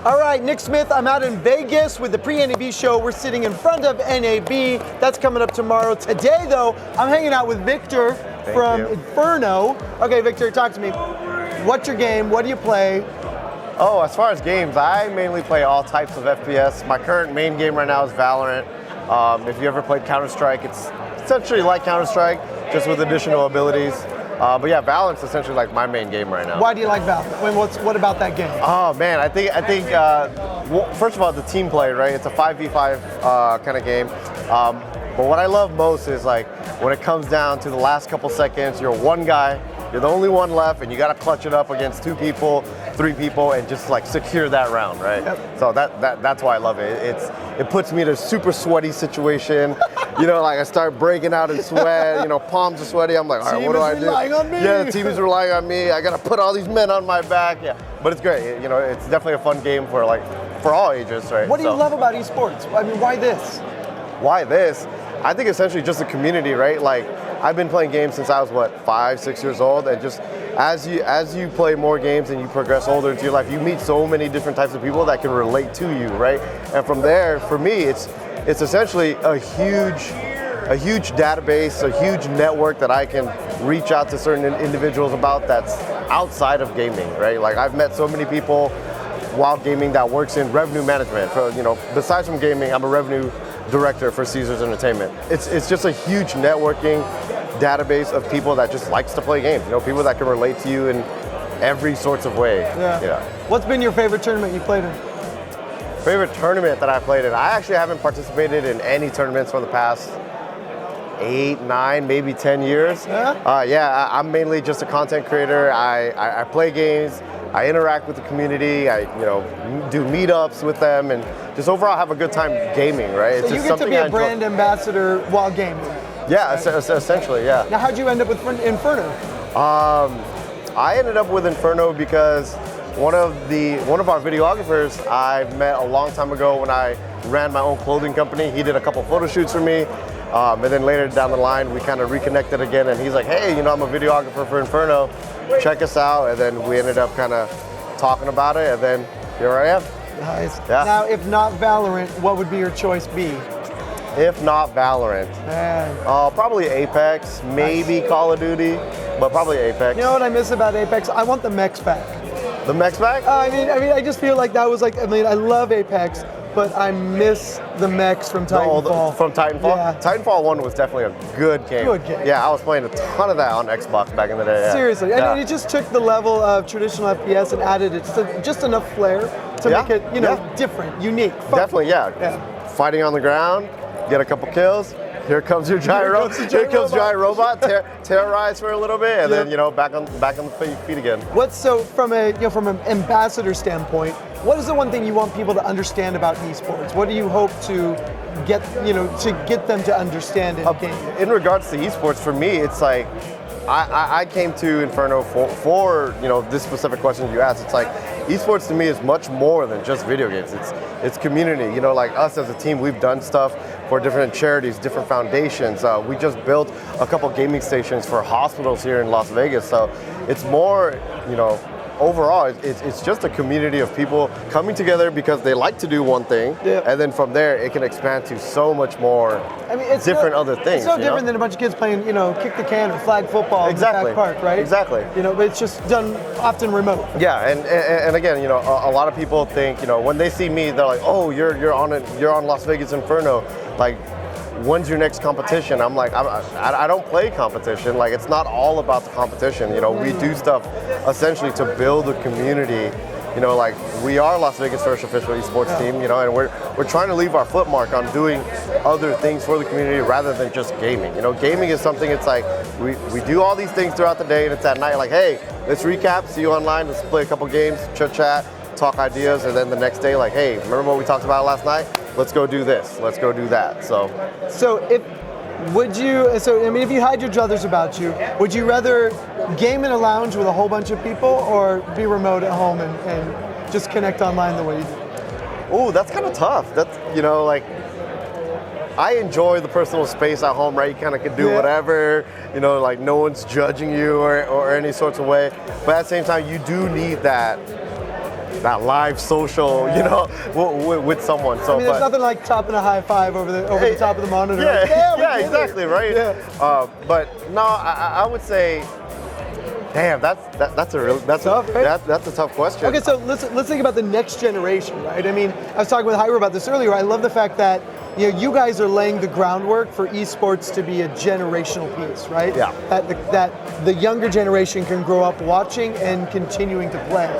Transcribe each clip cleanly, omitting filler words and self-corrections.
All right, Nick Smith, I'm out in Vegas with the PRE-NAB show. We're sitting in front of NAB. That's coming up tomorrow. Today, though, I'm hanging out with Victor from Inferno. Okay, Victor, talk to me. What's your game? What do you play? Oh, as far as games, I mainly play all types of FPS. My current main game right now is Valorant. If you ever played Counter-Strike, it's essentially like Counter-Strike, just with additional abilities. But yeah, Valorant's essentially like my main game right now. Why do you like Valorant? What about that game? Oh man, I think well, first of all, the team play, right? It's a 5v5 kind of game. But what I love most is like when it comes down to the last couple seconds, you're one guy, you're the only one left, and you got to clutch it up against 2 people, 3 people, and just like secure that round, right? Yep. So that's why I love it. It puts me in a super sweaty situation. You know, like I start breaking out in sweat. You know, palms are sweaty. I'm like, all right, what do I do? Relying on me. Yeah, the team is relying on me. I got to put all these men on my back. Yeah, but it's great. You know, it's definitely a fun game for all ages, right? What do you love about esports? I mean, why this? Why this? I think essentially just the community, right? Like, I've been playing games since I was, 5, 6 years old, and just as you play more games and you progress older into your life, you meet so many different types of people that can relate to you, right? And from there, for me, it's essentially a huge database, a huge network that I can reach out to certain individuals about that's outside of gaming, right? Like, I've met so many people while gaming that works in revenue management. For, you know, besides from gaming, I'm a revenue director for Caesars Entertainment. It's just a huge networking database of people that just likes to play games. You know, people that can relate to you in every sorts of way. Yeah. What's been your favorite tournament you played in? Favorite tournament that I played in? I actually haven't participated in any tournaments for the past 8, 9, maybe 10 years. I'm mainly just a content creator. I play games. I interact with the community. I do meetups with them, and just overall have a good time gaming, right? So you get to be a brand ambassador while gaming. Yeah, essentially, yeah. Now, how'd you end up with Inferno? I ended up with Inferno because one of our videographers I met a long time ago when I ran my own clothing company. He did a couple photo shoots for me. And then later down the line, we kind of reconnected again, and he's like, hey, I'm a videographer for Inferno. Check us out. And then we ended up kind of talking about it, and then here I am. Nice. Yeah. Now, if not Valorant, what would be your choice be? If not Valorant, probably Apex, maybe Call of Duty, but probably Apex. You know what I miss about Apex? I want the mechs back. The mechs back? I mean, I just feel like that was like, I love Apex, but I miss the mechs from Titanfall. From Titanfall? Yeah. Titanfall 1 was definitely a good game. Yeah, I was playing a ton of that on Xbox back in the day. Yeah. Seriously, I mean, it just took the level of traditional FPS and added it just enough flair to make it, different, unique, fun. Definitely, yeah. Fighting on the ground, get a couple kills. Here comes your gyro. Here comes Giant Robot. Terrorize for a little bit, and then back on the feet again. So from an ambassador standpoint, what is the one thing you want people to understand about esports? What do you hope to get them to understand in gaming? In regards to esports, for me, it's like I came to Inferno for this specific question you asked. It's like esports to me is much more than just video games. It's community. Like us as a team, we've done stuff for different charities, different foundations. We just built a couple gaming stations for hospitals here in Las Vegas. So it's more, overall, it's just a community of people coming together because they like to do one thing, and then from there it can expand to so much more. It's different other things. It's no different than a bunch of kids playing, kick the can or flag football in the back park, right? Exactly. But it's just done often remote. Yeah, and again, a lot of people think, when they see me, they're like, oh, you're on Las Vegas Inferno, like, when's your next competition? I'm like, I don't play competition. Like, it's not all about the competition. We do stuff essentially to build a community. Like, we are Las Vegas' first official esports team, and we're trying to leave our footmark on doing other things for the community rather than just gaming. Gaming is something, it's like, we do all these things throughout the day, and it's at night, like, hey, let's recap, see you online, let's play a couple games, chit-chat, talk ideas, and then the next day, like, hey, remember what we talked about last night? Let's go do this, let's go do that. So if you had your druthers about you, would you rather game in a lounge with a whole bunch of people or be remote at home and just connect online the way you do? Oh, that's kind of tough. That's, like, I enjoy the personal space at home, right? You kind of can do whatever, like no one's judging you or any sorts of way. But at the same time, you do need that that live social, you know, with someone. So, I mean, there's nothing like topping a high five over the top of the monitor. Yeah, like, yeah, exactly, right? Yeah. But no, I would say, damn, that's a tough question. Okay, so let's think about the next generation, right? I mean, I was talking with Hyro about this earlier. I love the fact that you guys are laying the groundwork for esports to be a generational piece, right? Yeah. That the younger generation can grow up watching and continuing to play,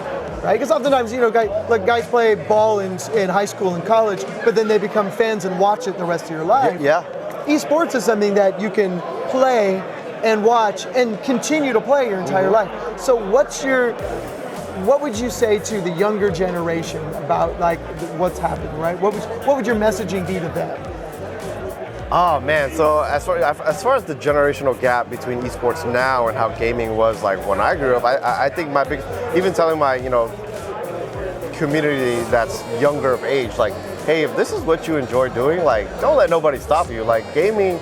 right? Because oftentimes, guys play ball in high school and college, but then they become fans and watch it the rest of your life. Yeah. Esports is something that you can play and watch and continue to play your entire life. So what would you say to the younger generation about like what's happening, right? What would your messaging be to them? Oh man, so as far as the generational gap between esports now and how gaming was like when I grew up, I think my big, even telling my community that's younger of age, like, hey, if this is what you enjoy doing, like, don't let nobody stop you. Like gaming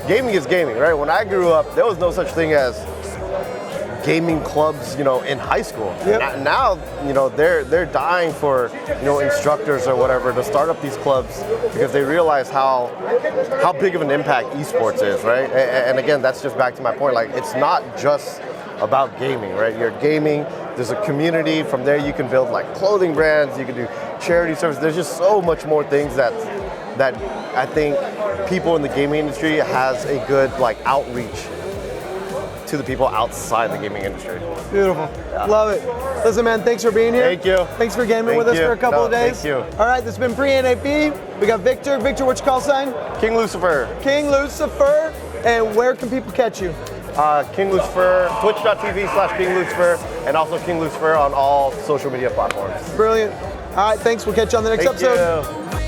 is gaming, right? When I grew up, there was no such thing as gaming clubs, in high school. Yep. Now, they're dying for, instructors or whatever to start up these clubs because they realize how big of an impact esports is, right? And again, that's just back to my point. Like, it's not just about gaming, right? You're gaming. There's a community. From there, you can build like clothing brands. You can do charity service. There's just so much more things that I think people in the gaming industry has a good like outreach to the people outside the gaming industry. Beautiful. Yeah. Love it. Listen, man, thanks for being here. Thank you. Thanks for gaming with us for a couple of days. Thank you. All right, this has been PRE-NAB. We got Victor. Victor, what's your call sign? KingLuucifer. KingLuucifer. And where can people catch you? KingLuucifer, twitch.tv/KingLuucifer, and also KingLuucifer on all social media platforms. Brilliant. All right, thanks. We'll catch you on the next episode. You.